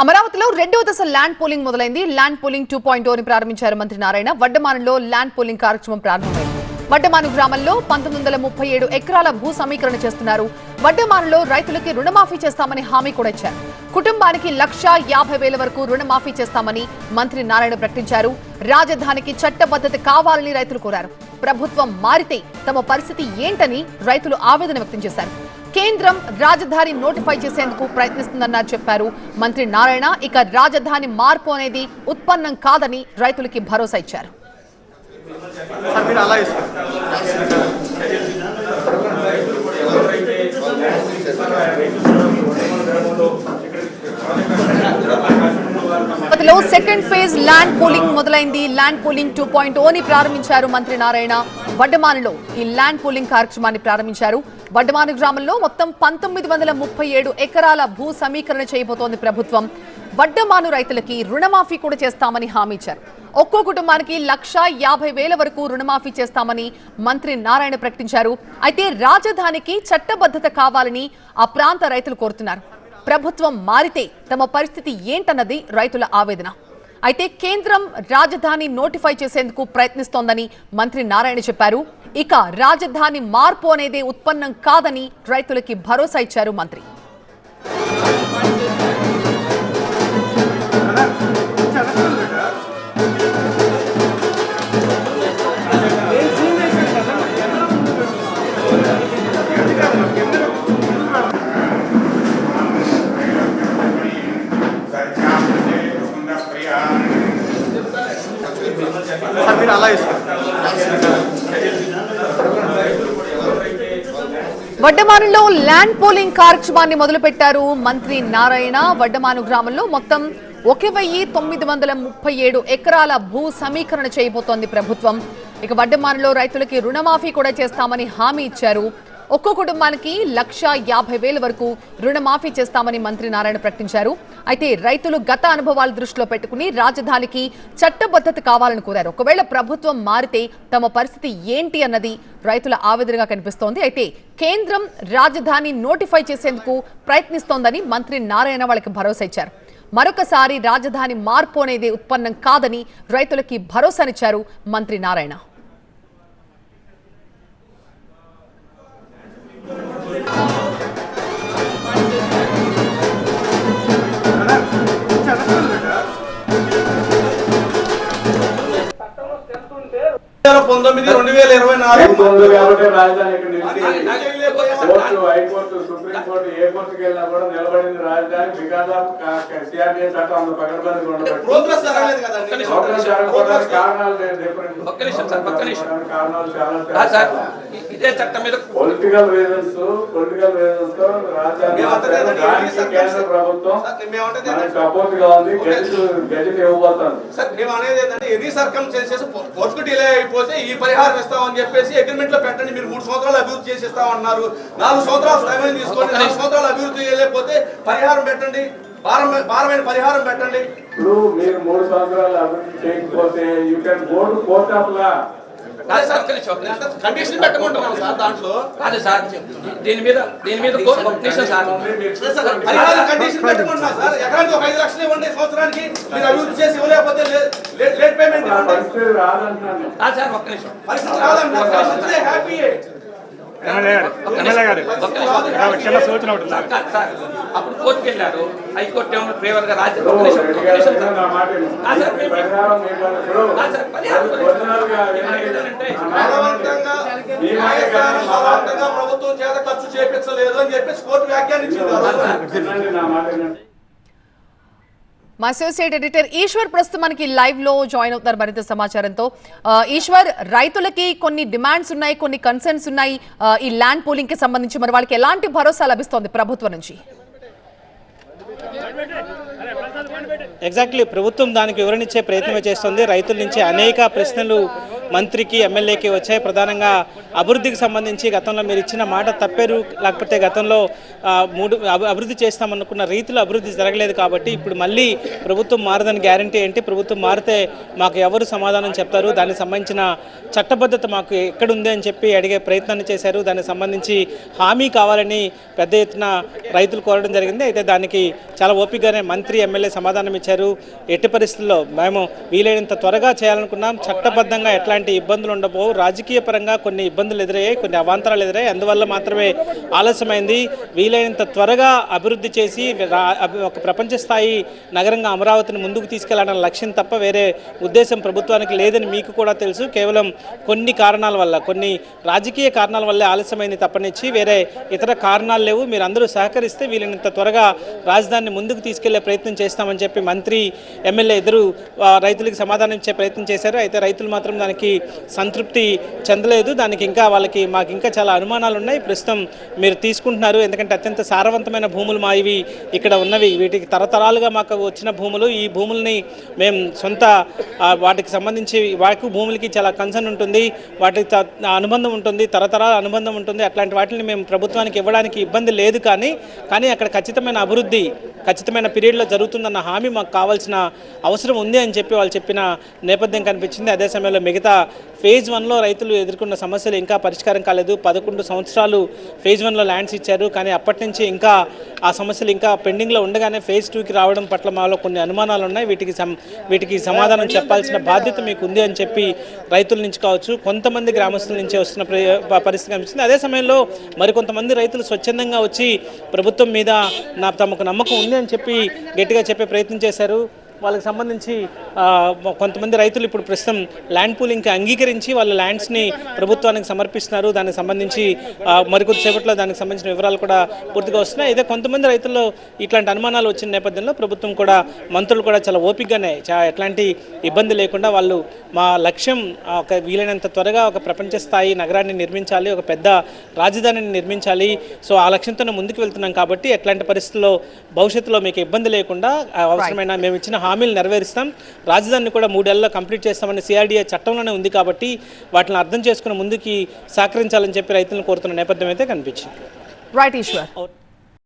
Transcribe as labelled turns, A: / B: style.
A: అమరావతిలో రెండవ దశ ల్యాండ్ పోలింగ్ మొదలైంది. ల్యాండ్ పోలింగ్ 2.0 ప్రారంభించారు మంత్రి నారాయణ. వడ్డమానులో ల్యాండ్ పోలింగ్ కార్యక్రమం ప్రారంభమైంది. వడ్డమాను గ్రామంలో 1937 ఎకరాల భూ సమీకరణ చేస్తున్నారు. వడ్డమానులో రైతులకి రుణమాఫీ చేస్తామని హామీ కూడా ఇచ్చారు. కుటుంబానికి 1,50,000 వరకు రుణమాఫీ చేస్తామని మంత్రి నారాయణ ప్రకటించారు. రాజధానికి చట్టబద్ధత కావాలని రైతులు కోరారు. ప్రభుత్వం మారితే తమ పరిస్థితి ఏంటని రైతులు ఆవేదన వ్యక్తం చేశారు. కేంద్రం రాజధాని నోటిఫై చేసేందుకు ప్రయత్నిస్తుందన్నారు చెప్పారు మంత్రి నారాయణ. ఇక రాజధాని మార్పు అనేది ఉత్పన్నం కాదని రైతులకి భరోసా ఇచ్చారు. సెకండ్ ఫేజ్ ల్యాండ్ పోలింగ్ మొదలైంది. ల్యాండ్ పోలింగ్ 2.0 ప్రారంభించారు మంత్రి నారాయణ. వడ్డమానులో ఈ ల్యాండ్ పోలింగ్ కార్యక్రమాన్ని ప్రారంభించారు. వడ్డమాను గ్రామంలో మొత్తం 1937 ఎకరాల భూ సమీకరణ చేయబోతోంది ప్రభుత్వం. వడ్డమాను రైతులకి రుణమాఫీ కూడా చేస్తామని హామీ ఇచ్చారు. ఒక్కో కుటుంబానికి 1,50,000 వరకు రుణమాఫీ చేస్తామని మంత్రి నారాయణ ప్రకటించారు. అయితే రాజధానికి చట్టబద్ధత కావాలని ఆ ప్రాంత రైతులు కోరుతున్నారు. ప్రభుత్వం మారితే తమ పరిస్థితి ఏంటన్నది రైతుల ఆవేదన. అయితే కేంద్రం రాజధాని నోటిఫై చేసేందుకు ప్రయత్నిస్తోందని మంత్రి నారాయణ చెప్పారు. ఇక రాజధాని మార్పు అనేది ఉత్పన్నం కాదని రైతులకి భరోసా ఇచ్చారు మంత్రి. వడ్డమానులో ల్యాండ్ పోలింగ్ కార్యక్రమాన్ని మొదలుపెట్టారు మంత్రి నారాయణ. వడ్డమాను గ్రామంలో మొత్తం 1,937 ఎకరాల భూ సమీకరణ చేయబోతోంది ప్రభుత్వం. ఇక వడ్డమానులో రైతులకి రుణమాఫీ కూడా చేస్తామని హామీ ఇచ్చారు. ఒక్కో కుటుంబానికి 1,50,000 వరకు రుణమాఫీ చేస్తామని మంత్రి నారాయణ ప్రకటించారు. అయితే రైతులు గత అనుభవాలు దృష్టిలో పెట్టుకుని రాజధానికి చట్టబద్ధత కావాలని కోరారు. ఒకవేళ ప్రభుత్వం మారితే తమ పరిస్థితి ఏంటి అన్నది రైతుల ఆవేదనగా కనిపిస్తోంది. అయితే కేంద్రం రాజధాని నోటిఫై చేసేందుకు ప్రయత్నిస్తోందని మంత్రి నారాయణ వాళ్ళకి భరోసా ఇచ్చారు. మరొకసారి రాజధాని మార్పు అనేది ఉత్పన్నం కాదని రైతులకి భరోసానిచ్చారు మంత్రి నారాయణ.
B: హైకోర్టు సుప్రీంకోర్టు ఏ కోర్టుకి వెళ్ళినా కూడా నిలబడింది రాజధాని బికాస్ ఆఫ్ సిఆర్డీఏ చట్టం అంత పకడ్బందీగా ఉండబట్టి కారణాలు పొలిటికల్ రీజన్స్ తో రాజధాని కేంద్ర ప్రభుత్వం సపోర్ట్ గా ఉంది. గెజిట్ ఇవ్వబోతుంది.
C: మేము అనేది ఏంటంటే ఎనీ సర్కమ్స్టెన్సెస్ కోర్టుకు డిలే అయిపోతే ఈ పరిహారం ఇస్తామని చెప్పేసి అగ్రిమెంట్ లో పెట్టండి. మీరు 3 సంవత్సరాలు అభివృద్ధి చేసి ఇస్తామన్నారు. 4 సంవత్సరాలు సమయం తీసుకోండి. 4 సంవత్సరాలు అభివృద్ధి చేయలేకపోతే పరిహారం పెట్టండి, భారమైన పరిహారం పెట్టండి.
B: ఇప్పుడు మీరు 3 సంవత్సరాలు అభివృద్ధి చేయకపోతే you can go to court of law.
C: Condition పెట్టమంటున్నాం సార్. దాంట్లో
D: అదే సార్ దీని మీద
C: పరిహారం కండిషన్ పెట్టమంటున్నాం సార్. ఎకరానికి 5 లక్షలు ఇవ్వండి సంవత్సరానికి. మీరు అభివృద్ధి చేసి ఇవ్వలేకపోతే లేట్ పేమెంట్ ఇవ్వండి.
B: పరిస్థితి రాదంటున్నాను
D: సార్ ఒక్క నిమిషం.
C: పరిస్థితి రాదంటున్నా. పరిస్థితి హ్యాపీ
D: అప్పుడు కోర్టుకు వెళ్ళారు. హైకోర్టు ఏమో ఫేవర్ గా
C: ప్రభుత్వం చేత ఖర్చు చేయించలేదు అని చెప్పేసి కోర్టు వ్యాఖ్యానించింది.
A: మా అసోసియేట్ ఎడిటర్ ఈశ్వర్ ప్రస్తుతం మనకి లైవ్ లో జాయిన్ అవుతారు మరింత సమాచారంతో. ఈశ్వర్, రైతులకి కొన్ని డిమాండ్స్ ఉన్నాయి, కొన్ని కన్సర్న్స్ ఉన్నాయి ఈ ల్యాండ్ పూలింగ్ కి సంబంధించి. మరి వాళ్ళకి ఎలాంటి భరోసా లభిస్తోంది ప్రభుత్వం నుంచి?
E: ఎగ్జాక్ట్లీ ప్రభుత్వం దానికి వివరణ ఇచ్చే ప్రయత్నం చేస్తుంది. రైతుల నుంచి అనేక ప్రశ్నలు మంత్రికి ఎమ్మెల్యేకి వచ్చాయి. ప్రధానంగా అభివృద్ధికి సంబంధించి గతంలో మీరు ఇచ్చిన మాట తప్పారు, లేకపోతే గతంలో అభివృద్ధి చేస్తామనుకున్న రీతిలో అభివృద్ధి జరగలేదు కాబట్టి ఇప్పుడు మళ్ళీ ప్రభుత్వం మారదని గ్యారంటీ ఏంటి? ప్రభుత్వం మారితే మాకు ఎవరు సమాధానం చెప్తారు? దానికి సంబంధించిన చట్టబద్ధత మాకు ఎక్కడుంది అని చెప్పి అడిగే ప్రయత్నాన్ని చేశారు. దానికి సంబంధించి హామీ కావాలని పెద్ద ఎత్తున రైతులు కోరడం జరిగింది. అయితే దానికి చాలా ఓపికగానే మంత్రి ఎమ్మెల్యే సమాధానం ఇచ్చారు. ఎట్టి పరిస్థితుల్లో మేము వీలైనంత త్వరగా చేయాలనుకున్నాం, చట్టబద్ధంగా ఎట్లాంటి ఇబ్బందులు ఉండబోవు, రాజకీయ పరంగా కొన్ని ఇబ్బందులు ఎదురయ్యాయి, కొన్ని అవాంతరాలు ఎదురయ్యాయి, అందువల్ల మాత్రమే ఆలస్యమైంది. వీలైనంత త్వరగా అభివృద్ధి చేసి ఒక ప్రపంచ స్థాయి నగరంగా అమరావతిని ముందుకు తీసుకెళ్లాలన్న లక్ష్యం తప్ప వేరే ఉద్దేశం ప్రభుత్వానికి లేదని మీకు కూడా తెలుసు. కేవలం కొన్ని కారణాల వల్ల, కొన్ని రాజకీయ కారణాల వల్లే ఆలస్యమైంది తప్పనిచ్చి వేరే ఇతర కారణాలు లేవు. మీరు అందరూ సహకరిస్తే వీలైనంత త్వరగా రాజధానిని ముందుకు తీసుకెళ్లే ప్రయత్నం చేస్తామని చెప్పి మంత్రి ఎమ్మెల్యే ఇద్దరు రైతులకు సమాధానం ఇచ్చే ప్రయత్నం చేశారు. అయితే రైతులు మాత్రం దానికి సంతృప్తి చెందలేదు. దానికి ఇంకా మాకు ఇంకా చాలా అనుమానాలు ఉన్నాయి. ప్రస్తుతం మీరు తీసుకుంటున్నారు, ఎందుకంటే అత్యంత సారవంతమైన భూములు మా ఇవి ఇక్కడ ఉన్నవి, వీటికి తరతరాలుగా మాకు వచ్చిన భూములు. ఈ భూముల్ని మేము సొంత వాటికి సంబంధించి భూములకి చాలా కన్సర్న్ ఉంటుంది, వాటికి అనుబంధం ఉంటుంది, తరతరాల అనుబంధం ఉంటుంది. అట్లాంటి వాటిని మేము ప్రభుత్వానికి ఇవ్వడానికి ఇబ్బంది లేదు. కానీ అక్కడ ఖచ్చితమైన అభివృద్ధి ఖచ్చితమైన పీరియడ్లో జరుగుతుందన్న హామీ మాకు కావాల్సిన అవసరం ఉంది అని చెప్పి వాళ్ళు చెప్పిన నేపథ్యం కనిపించింది. అదే సమయంలో మిగతా ఫేజ్ 1లో రైతులు ఎదుర్కొన్న సమస్యలు ఇంకా పరిష్కారం కాలేదు. 11 సంవత్సరాలు ఫేజ్ 1లో ల్యాండ్స్ ఇచ్చారు, కానీ అప్పటి నుంచి ఇంకా ఆ సమస్యలు ఇంకా పెండింగ్లో ఉండగానే ఫేజ్ 2కి రావడం పట్ల మాలో కొన్ని అనుమానాలు ఉన్నాయి. వీటికి సమాధానం చెప్పాల్సిన బాధ్యత మీకు ఉంది అని చెప్పి రైతుల నుంచి కావచ్చు, కొంతమంది గ్రామస్తుల నుంచి వస్తున్న పరిస్థితి కనిపిస్తుంది. అదే సమయంలో మరికొంతమంది రైతులు స్వచ్ఛందంగా వచ్చి ప్రభుత్వం మీద తమకు నమ్మకం ఉంది అని చెప్పి గట్టిగా చెప్పే ప్రయత్నం చేశారు. వాళ్ళకి సంబంధించి కొంతమంది రైతులు ఇప్పుడు ప్రస్తుతం ల్యాండ్ పూలింగ్కి అంగీకరించి వాళ్ళ ల్యాండ్స్ని ప్రభుత్వానికి సమర్పిస్తున్నారు. దానికి సంబంధించి మరికొద్దిసేపట్లో దానికి సంబంధించిన వివరాలు కూడా పూర్తిగా వస్తున్నాయి. అయితే కొంతమంది రైతుల్లో ఇట్లాంటి అనుమానాలు వచ్చిన నేపథ్యంలో ప్రభుత్వం కూడా, మంత్రులు కూడా చాలా ఓపికగానే ఎట్లాంటి ఇబ్బంది లేకుండా వాళ్ళు మా లక్ష్యం వీలైనంత త్వరగా ఒక ప్రపంచ స్థాయి నగరాన్ని నిర్మించాలి, ఒక పెద్ద రాజధానిని నిర్మించాలి, సో ఆ లక్ష్యంతో ముందుకు వెళ్తున్నాం కాబట్టి ఎట్లాంటి పరిస్థితుల్లో భవిష్యత్తులో మీకు ఇబ్బంది లేకుండా అవసరమైన మేము ఇచ్చిన హామీలు నెరవేరుస్తాం, రాజధానిని కూడా 3 ఏళ్లలో కంప్లీట్ చేస్తామని సిఆర్డీఏ చట్టంలోనే ఉంది కాబట్టి వాటిని అర్థం చేసుకుని ముందుకి సహకరించాలని చెప్పి రైతులను కోరుతున్న నేపథ్యం అయితే కనిపించింది.
A: రైట్ ఈశ్వర్.